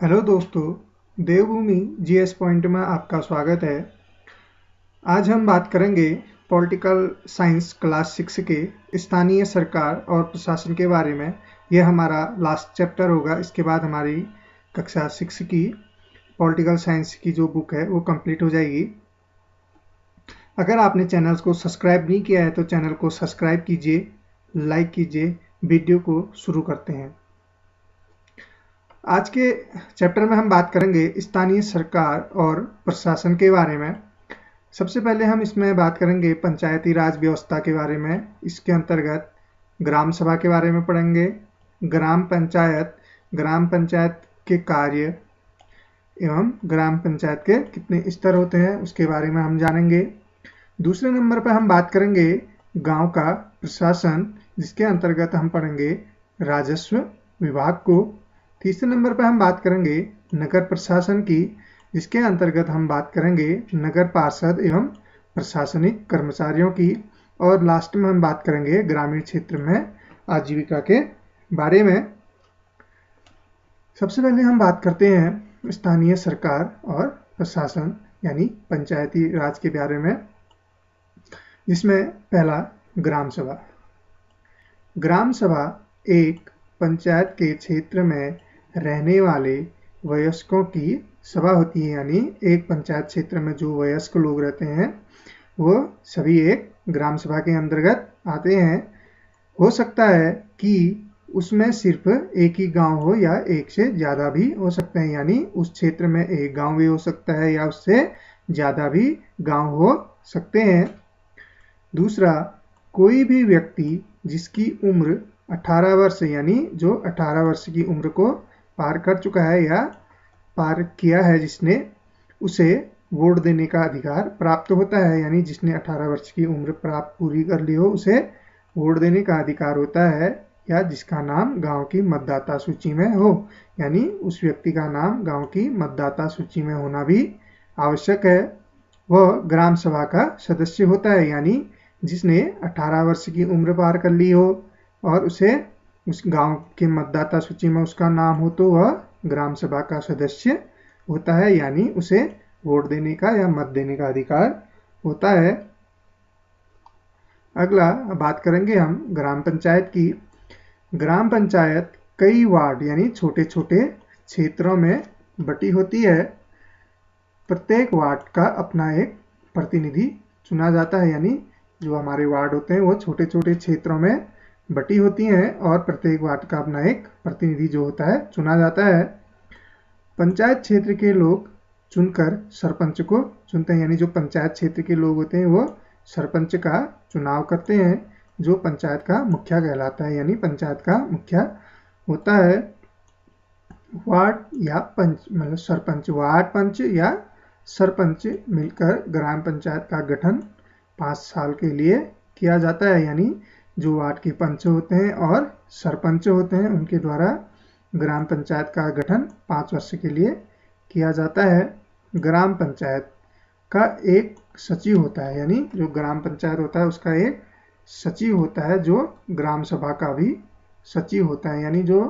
Hello दोस्तों, देवभूमि GS point में आपका स्वागत है। आज हम बात करेंगे पॉलिटिकल साइंस क्लास 6 के स्थानीय सरकार और प्रशासन के बारे में। यह हमारा लास्ट चैप्टर होगा। इसके बाद हमारी कक्षा 6 की पॉलिटिकल साइंस की जो बुक है वो कंप्लीट हो जाएगी। अगर आपने चैनल को सब्सक्राइब नहीं किया है तो चैनल को सब्सक्राइब कीजिए, लाइक कीजिए। वीडियो को शुरू करते हैं। आज के चैप्टर में हम बात करेंगे स्थानीय सरकार और प्रशासन के बारे में। सबसे पहले हम इसमें बात करेंगे पंचायती राज व्यवस्था के बारे में। इसके अंतर्गत ग्राम सभा के बारे में पढ़ेंगे। ग्राम पंचायत के कार्य एवं ग्राम पंचायत के कितने स्तर होते हैं उसके बारे में हम जानेंगे। दूसरे नंबर पर हम बात करेंगे गांव का प्रशासन, जिसके अंतर्गत हम पढ़ेंगे राजस्व विभाग को। तीसरे नंबर पर हम बात करेंगे नगर प्रशासन की, जिसके अंतर्गत हम बात करेंगे नगर पार्षद एवं प्रशासनिक कर्मचारियों की। और लास्ट में हम बात करेंगे ग्रामीण क्षेत्र में आजीविका के बारे में। सबसे पहले हम बात करते हैं स्थानीय सरकार और प्रशासन यानी पंचायती राज के बारे में, जिसमें पहला ग्राम सभा। ग्राम सभा एक पंचायत के क्षेत्र में रहने वाले वयस्कों की सभा होती है। यानी एक पंचायत क्षेत्र में जो वयस्क लोग रहते हैं वो सभी एक ग्राम सभा के अंतर्गत आते हैं। हो सकता है कि उसमें सिर्फ एक ही गांव हो या एक से ज़्यादा भी हो सकते हैं। यानी उस क्षेत्र में एक गांव भी हो सकता है या उससे ज़्यादा भी गांव हो सकते हैं। दूसरा, कोई भी व्यक्ति जिसकी उम्र 18 वर्ष यानी जो 18 वर्ष की उम्र को पार कर चुका है या पार किया है जिसने, उसे वोट देने का अधिकार प्राप्त होता है। यानी जिसने 18 वर्ष की उम्र प्राप्त पूरी कर ली हो उसे वोट देने का अधिकार होता है, या जिसका नाम गांव की मतदाता सूची में हो। यानी उस व्यक्ति का नाम गांव की मतदाता सूची में होना भी आवश्यक है। वह ग्राम सभा का सदस्य होता है। यानी जिसने 18 वर्ष की उम्र पार कर ली हो और उसे उस गांव के मतदाता सूची में उसका नाम हो तो वह ग्राम सभा का सदस्य होता है। यानी उसे वोट देने का या मत देने का अधिकार होता है। अगला बात करेंगे हम ग्राम पंचायत की। ग्राम पंचायत कई वार्ड यानी छोटे छोटे क्षेत्रों में बटी होती है। प्रत्येक वार्ड का अपना एक प्रतिनिधि चुना जाता है। यानी जो हमारे वार्ड होते हैं वो छोटे छोटे क्षेत्रों में बटी होती हैं और प्रत्येक वार्ड का अपना एक प्रतिनिधि जो होता है चुना जाता है। पंचायत क्षेत्र के लोग चुनकर सरपंच को चुनते हैं। यानी जो पंचायत क्षेत्र के लोग होते हैं वो सरपंच का चुनाव करते हैं, जो पंचायत का मुखिया कहलाता है। यानी पंचायत का मुखिया होता है। वार्ड या पंच मतलब सरपंच, वार्ड पंच या सरपंच मिलकर ग्राम पंचायत का गठन 5 साल के लिए किया जाता है। यानी जो वार्ड के पंच होते हैं और सरपंच होते हैं उनके द्वारा ग्राम पंचायत का गठन 5 वर्ष के लिए किया जाता है। ग्राम पंचायत का एक सचिव होता है। यानी जो ग्राम पंचायत होता है उसका एक सचिव होता है, जो ग्राम सभा का भी सचिव होता है। यानी जो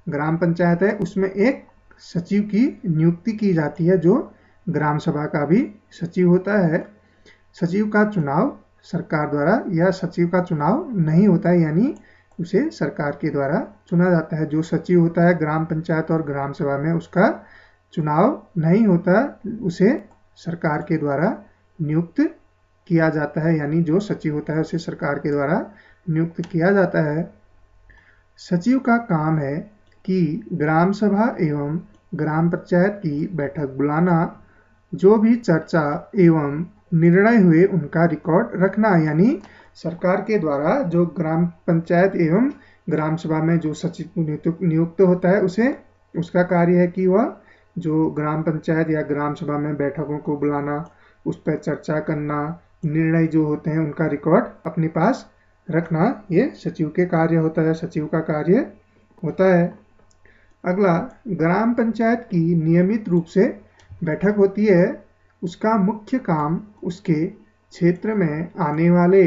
ग्राम पंचायत है उसमें एक सचिव की नियुक्ति की जाती है, जो ग्राम सभा का भी सचिव होता है। सचिव का चुनाव सरकार द्वारा या सचिव का चुनाव नहीं होता है, यानी उसे सरकार के द्वारा चुना जाता है। जो सचिव होता है ग्राम पंचायत और ग्राम सभा में उसका चुनाव नहीं होता, उसे सरकार के द्वारा नियुक्त किया जाता है। यानी जो सचिव होता है उसे सरकार के द्वारा नियुक्त किया जाता है। सचिव का काम है कि ग्राम सभा एवं ग्राम पंचायत की बैठक बुलाना, जो भी चर्चा एवं निर्णय हुए उनका रिकॉर्ड रखना। यानी सरकार के द्वारा जो ग्राम पंचायत एवं ग्राम सभा में जो सचिव नियुक्त होता है उसे उसका कार्य है कि वह जो ग्राम पंचायत या ग्राम सभा में बैठकों को बुलाना, उस पर चर्चा करना, निर्णय जो होते हैं उनका रिकॉर्ड अपने पास रखना, ये सचिव के कार्य होता है, सचिव का कार्य होता है। अगला, ग्राम पंचायत की नियमित रूप से बैठक होती है। उसका मुख्य काम उसके क्षेत्र में आने वाले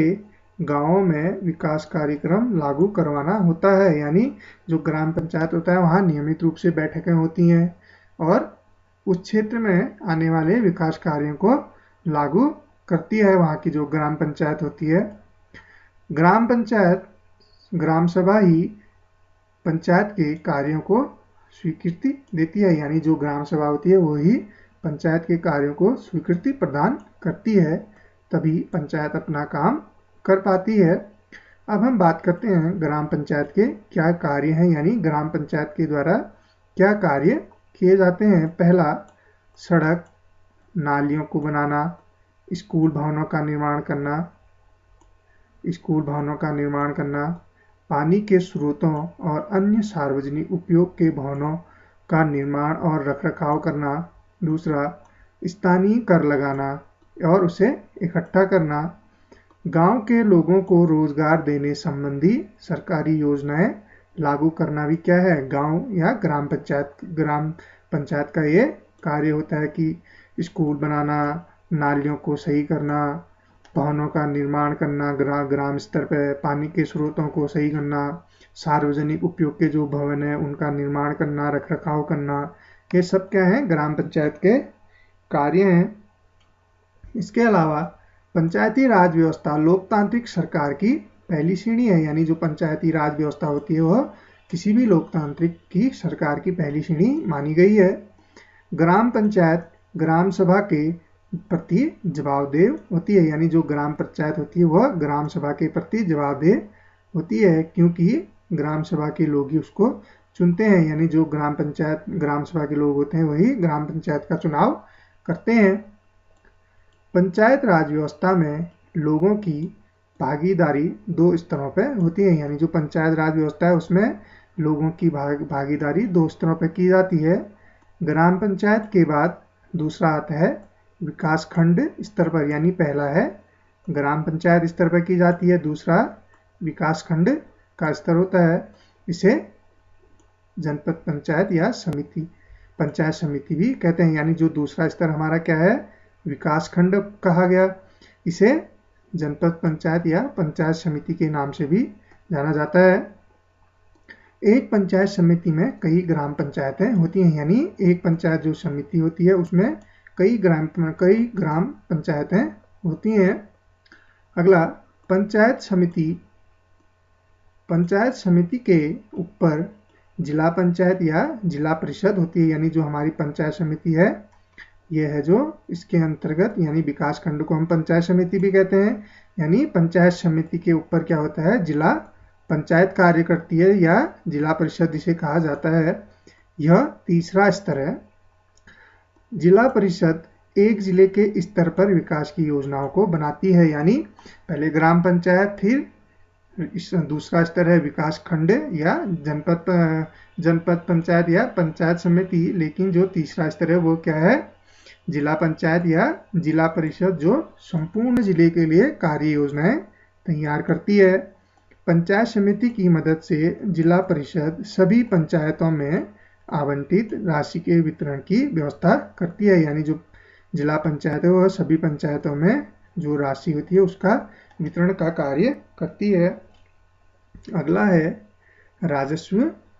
गांवों में विकास कार्यक्रम लागू करवाना होता है। यानी जो ग्राम पंचायत होता है वहाँ नियमित रूप से बैठकें होती हैं, और उस क्षेत्र में आने वाले विकास कार्यों को लागू करती है। वहाँ की जो ग्राम पंचायत होती है, ग्राम पंचायत ग्राम सभा ही पंचायत के कार्यों को स्वीकृति देती है, यानी जो ग्राम सभा होती है वो ही पंचायत के कार्यों को स्वीकृति प्रदान करती है, तभी पंचायत अपना काम कर पाती है। अब हम बात करते हैं ग्राम पंचायत के क्या कार्य हैं, यानी ग्राम पंचायत के द्वारा क्या कार्य किए जाते हैं। पहला, सड़क नालियों को बनाना, स्कूल भवनों का निर्माण करना, पानी के स्रोतों और अन्य सार्वजनिक उपयोग के भवनों का निर्माण और रखरखाव करना। दूसरा, स्थानीय कर लगाना और उसे इकट्ठा करना। गांव के लोगों को रोजगार देने संबंधी सरकारी योजनाएं लागू करना भी क्या है, गांव या ग्राम पंचायत का ये कार्य होता है कि स्कूल बनाना, नालियों को सही करना, भवनों का निर्माण करना, ग्राम स्तर पर पानी के स्रोतों को सही करना, सार्वजनिक उपयोग के जो भवन है उनका निर्माण करना, रखरखाव करना, ये सब क्या है, ग्राम पंचायत के कार्य हैं। इसके अलावा पंचायती राज व्यवस्था लोकतांत्रिक सरकार की पहली श्रेणी है, यानी जो पंचायती राज व्यवस्था होती है वह किसी भी लोकतांत्रिक की सरकार की पहली श्रेणी मानी गई है। ग्राम पंचायत ग्राम सभा के प्रति जवाबदेह होती है, यानी जो ग्राम पंचायत होती है वह ग्राम सभा के प्रति जवाबदेह होती है, क्योंकि ग्राम सभा के लोग ही उसको चुनते हैं, यानी जो ग्राम सभा के लोग होते हैं वही ग्राम पंचायत का चुनाव करते हैं। पंचायत राज व्यवस्था में लोगों की भागीदारी दो स्तरों पर होती है, यानी जो पंचायत राज व्यवस्था है उसमें लोगों की भागीदारी दो स्तरों पर की जाती है। ग्राम पंचायत के बाद दूसरा आता है विकास खंड स्तर पर, यानी पहला है ग्राम पंचायत स्तर पर की जाती है, दूसरा विकास खंड का स्तर होता है। इसे जनपद पंचायत या पंचायत समिति भी कहते हैं, यानी जो दूसरा स्तर हमारा क्या है, विकास खंड कहा गया, इसे जनपद पंचायत या पंचायत समिति के नाम से भी जाना जाता है। एक पंचायत समिति में कई ग्राम पंचायतें होती हैं, यानी एक पंचायत जो समिति होती है उसमें कई ग्राम पंचायतें होती हैं। अगला, पंचायत समिति के ऊपर जिला पंचायत या जिला परिषद होती है, यानी जो हमारी पंचायत समिति है यह है जो इसके अंतर्गत, यानी विकास खंड को हम पंचायत समिति भी कहते हैं, यानी पंचायत समिति के ऊपर क्या होता है, जिला पंचायत कार्य करती है या जिला परिषद इसे कहा जाता है। यह तीसरा स्तर है। जिला परिषद एक जिले के स्तर पर विकास की योजनाओं को बनाती है, यानी पहले ग्राम पंचायत, फिर दूसरा स्तर है विकास खंड या जनपद पंचायत या पंचायत समिति, लेकिन जो तीसरा स्तर है वो क्या है, जिला पंचायत या जिला परिषद, जो संपूर्ण जिले के लिए कार्य योजनाएं तैयार करती है। पंचायत समिति की मदद से जिला परिषद सभी पंचायतों में आवंटित राशि के वितरण की व्यवस्था करती है, यानी जो जिला पंचायत है वह सभी पंचायतों में जो राशि होती है उसका वितरण का कार्य करती है। अगला है राजस्व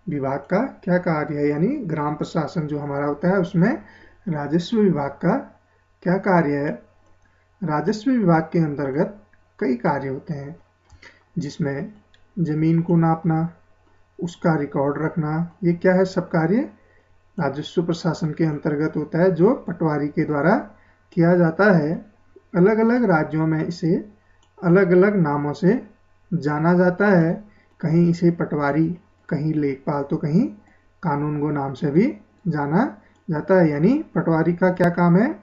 विभाग का क्या कार्य है, यानी ग्राम प्रशासन जो हमारा होता है उसमें राजस्व विभाग का क्या कार्य है। राजस्व विभाग के अंतर्गत कई कार्य होते हैं, जिसमें जमीन को नापना, उसका रिकॉर्ड रखना, ये क्या है, सब कार्य राजस्व प्रशासन के अंतर्गत होता है, जो पटवारी के द्वारा किया जाता है। अलग अलग राज्यों में इसे अलग अलग नामों से जाना जाता है, कहीं इसे पटवारी, कहीं लेखपाल तो कहीं कानूनगो नाम से भी जाना जाता है। यानी पटवारी का क्या काम है,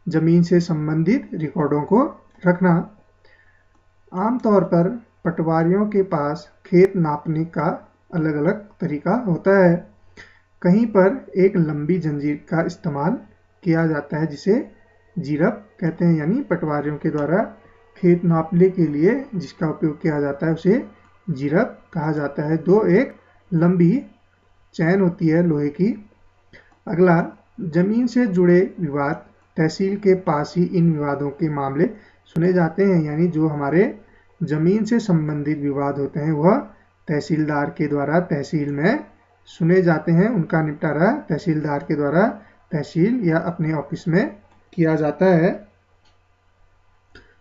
जमीन से संबंधित रिकॉर्डों को रखना। आमतौर पर पटवारियों के पास खेत नापने का अलग अलग तरीका होता है। कहीं पर एक लंबी जंजीर का इस्तेमाल किया जाता है जिसे जीरप कहते हैं, यानी पटवारियों के द्वारा खेत नापने के लिए जिसका उपयोग किया जाता है उसे जीरप कहा जाता है। दो एक लंबी चैन होती है लोहे की। अगला, जमीन से जुड़े विवाद, तहसील के पास ही इन विवादों के मामले सुने जाते हैं, यानी जो हमारे जमीन से संबंधित विवाद होते हैं वह तहसीलदार के द्वारा तहसील में सुने जाते हैं उनका निपटारा तहसीलदार के द्वारा तहसील या अपने ऑफिस में किया जाता है।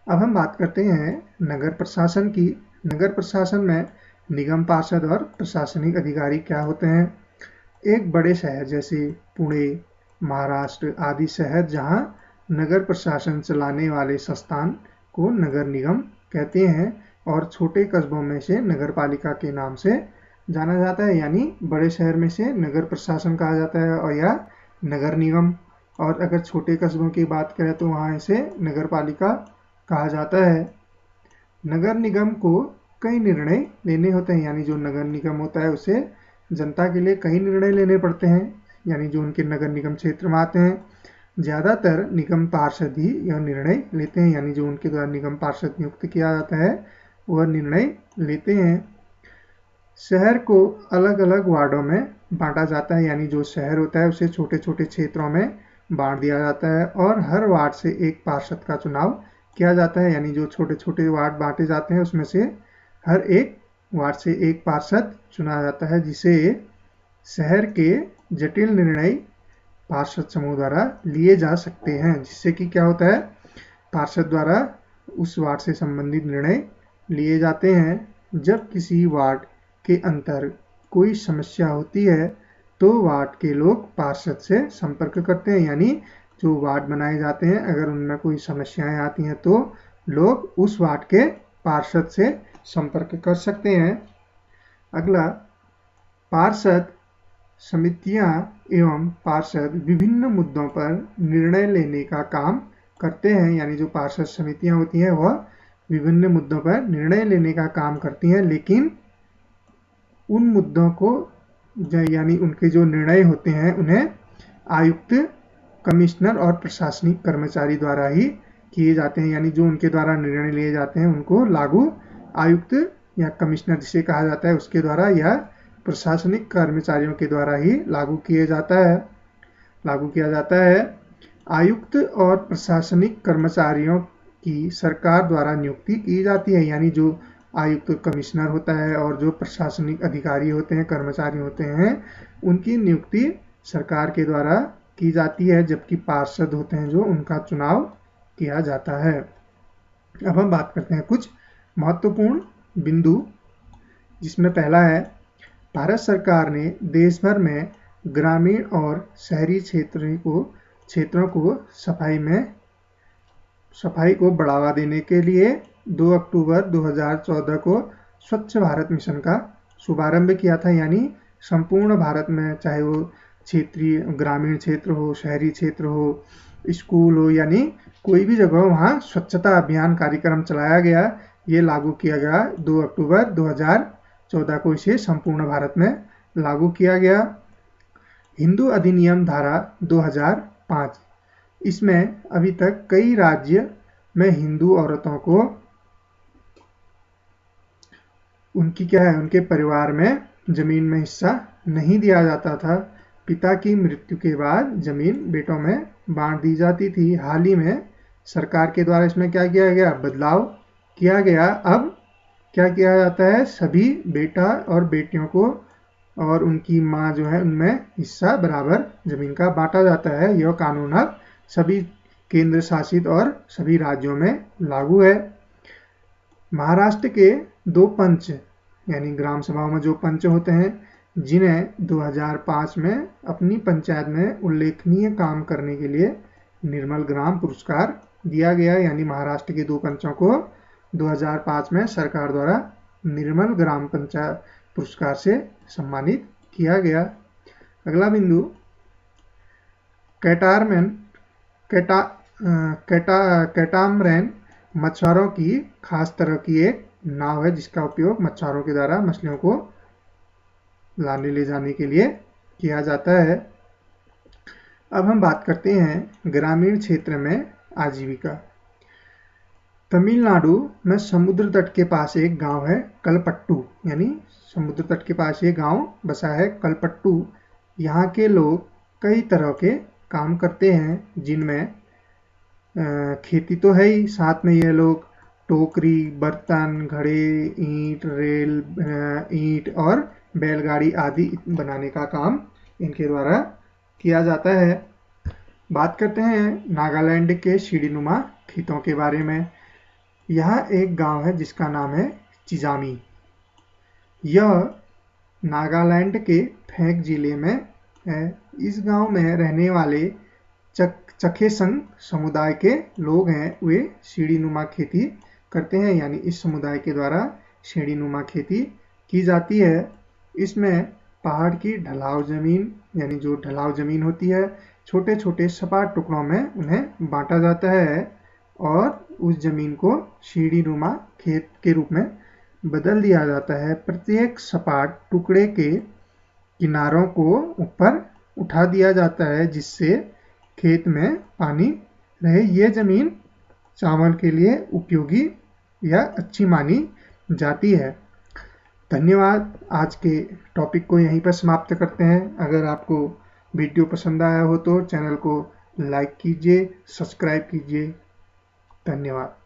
अब हम बात करते हैं नगर प्रशासन की। नगर प्रशासन में निगम पार्षद और प्रशासनिक अधिकारी क्या होते हैं। एक बड़े शहर जैसे पुणे, महाराष्ट्र आदि शहर जहां नगर प्रशासन चलाने वाले संस्थान को नगर निगम कहते हैं और छोटे कस्बों में से नगर पालिका के नाम से जाना जाता है। यानी बड़े शहर में से नगर प्रशासन कहा जाता है और या नगर निगम, और अगर छोटे कस्बों की बात करें तो वहाँ इसे नगर पालिका कहा जाता है। नगर निगम को कई निर्णय लेने होते हैं, यानी जो नगर निगम होता है उसे जनता के लिए कई निर्णय लेने पड़ते हैं, यानी जो उनके नगर निगम क्षेत्र में आते हैं। ज़्यादातर निगम पार्षद ही यह निर्णय लेते हैं, यानी जो उनके द्वारा निगम पार्षद नियुक्त किया जाता है वह निर्णय लेते हैं। शहर को अलग अलग वार्डों में बांटा जाता है, यानी जो शहर होता है उसे छोटे छोटे क्षेत्रों में बांट दिया जाता है और हर वार्ड से एक पार्षद का चुनाव किया जाता है। यानी जो छोटे छोटे वार्ड बांटे जाते हैं उसमें से हर एक वार्ड से एक पार्षद चुना जाता है, जिसे शहर के जटिल निर्णय पार्षद समूह द्वारा लिए जा सकते हैं। जिससे कि क्या होता है, पार्षद द्वारा उस वार्ड से संबंधित निर्णय लिए जाते हैं। जब किसी वार्ड के अंतर कोई समस्या होती है तो वार्ड के लोग पार्षद से संपर्क करते हैं, यानी जो वार्ड बनाए जाते हैं अगर उनमें कोई समस्याएं आती हैं तो लोग उस वार्ड के पार्षद से संपर्क कर सकते हैं। अगला, पार्षद समितियां एवं पार्षद विभिन्न मुद्दों पर निर्णय लेने का काम करते हैं, यानी जो पार्षद समितियां होती हैं वह विभिन्न मुद्दों पर निर्णय लेने का काम करती हैं, लेकिन उन मुद्दों को यानी उनके जो निर्णय होते हैं उन्हें आयुक्त, कमिश्नर और प्रशासनिक कर्मचारी द्वारा ही किए जाते हैं। यानी जो उनके द्वारा निर्णय लिए जाते हैं उनको लागू आयुक्त या कमिश्नर जिसे कहा जाता है उसके द्वारा या प्रशासनिक कर्मचारियों के द्वारा ही लागू किया जाता है। आयुक्त और प्रशासनिक कर्मचारियों की सरकार द्वारा नियुक्ति की जाती है, यानी जो आयुक्त कमिश्नर होता है और जो प्रशासनिक अधिकारी होते हैं, कर्मचारी होते हैं, उनकी नियुक्ति सरकार के द्वारा की जाती है, जबकि पार्षद होते हैं जो उनका चुनाव किया जाता है। अब हम बात करते हैं कुछ महत्वपूर्ण बिंदु, जिसमें पहला है, भारत सरकार ने देश भर में ग्रामीण और शहरी क्षेत्रों को सफाई को बढ़ावा देने के लिए 2 अक्टूबर 2014 को स्वच्छ भारत मिशन का शुभारंभ किया था। यानी संपूर्ण भारत में, चाहे वो क्षेत्रीय ग्रामीण क्षेत्र हो, शहरी क्षेत्र हो, स्कूल हो, यानी कोई भी जगह वहाँ स्वच्छता अभियान कार्यक्रम चलाया गया। ये लागू किया गया 2 अक्टूबर 2014 को, इसे संपूर्ण भारत में लागू किया गया। हिंदू अधिनियम धारा 2005, इसमें अभी तक कई राज्य में हिंदू औरतों को उनके परिवार में जमीन में हिस्सा नहीं दिया जाता था। पिता की मृत्यु के बाद जमीन बेटों में बांट दी जाती थी। हाल ही में सरकार के द्वारा इसमें क्या किया गया, बदलाव किया गया। अब क्या किया जाता है, सभी बेटा और बेटियों को और उनकी माँ जो है उनमें हिस्सा बराबर जमीन का बांटा जाता है। यह कानून अब सभी केंद्र शासित और सभी राज्यों में लागू है। महाराष्ट्र के 2 पंच, यानी ग्राम सभाओं में जो पंच होते हैं, जिन्हें 2005 में अपनी पंचायत में उल्लेखनीय काम करने के लिए निर्मल ग्राम पुरस्कार दिया गया। यानी महाराष्ट्र के 2 पंचों को 2005 में सरकार द्वारा निर्मल ग्राम पंचायत पुरस्कार से सम्मानित किया गया। अगला बिंदु, कैटामरैन मछुआरों की खास तरह की एक नाव है, जिसका उपयोग मछुआरों के द्वारा मछलियों को लाने ले जाने के लिए किया जाता है। अब हम बात करते हैं ग्रामीण क्षेत्र में आजीविका। तमिलनाडु में समुद्र तट के पास एक गांव है कलपट्टू, यानी समुद्र तट के पास ये गांव बसा है कलपट्टू। यहाँ के लोग कई तरह के काम करते हैं, जिनमें खेती तो है ही, साथ में ये लोग टोकरी, बर्तन, घड़े, ईंट और बैलगाड़ी आदि बनाने का काम इनके द्वारा किया जाता है। बात करते हैं नागालैंड के सीढ़ीनुमा खेतों के बारे में। यह एक गांव है जिसका नाम है चिजामी। यह नागालैंड के फेक जिले में है। इस गांव में रहने वाले चखेसंग समुदाय के लोग हैं, वे सीढ़ीनुमा खेती करते हैं, यानी इस समुदाय के द्वारा सीढ़ीनुमा खेती की जाती है। इसमें पहाड़ की ढलाव जमीन, यानी जो ढलाव जमीन होती है, छोटे छोटे सपाट टुकड़ों में उन्हें बांटा जाता है और उस जमीन को सीढ़ीनुमा खेत के रूप में बदल दिया जाता है। प्रत्येक सपाट टुकड़े के किनारों को ऊपर उठा दिया जाता है जिससे खेत में पानी रहे। ये जमीन चावल के लिए उपयोगी या अच्छी मानी जाती है। धन्यवाद। आज के टॉपिक को यहीं पर समाप्त करते हैं। अगर आपको वीडियो पसंद आया हो तो चैनल को लाइक कीजिए, सब्सक्राइब कीजिए। धन्यवाद।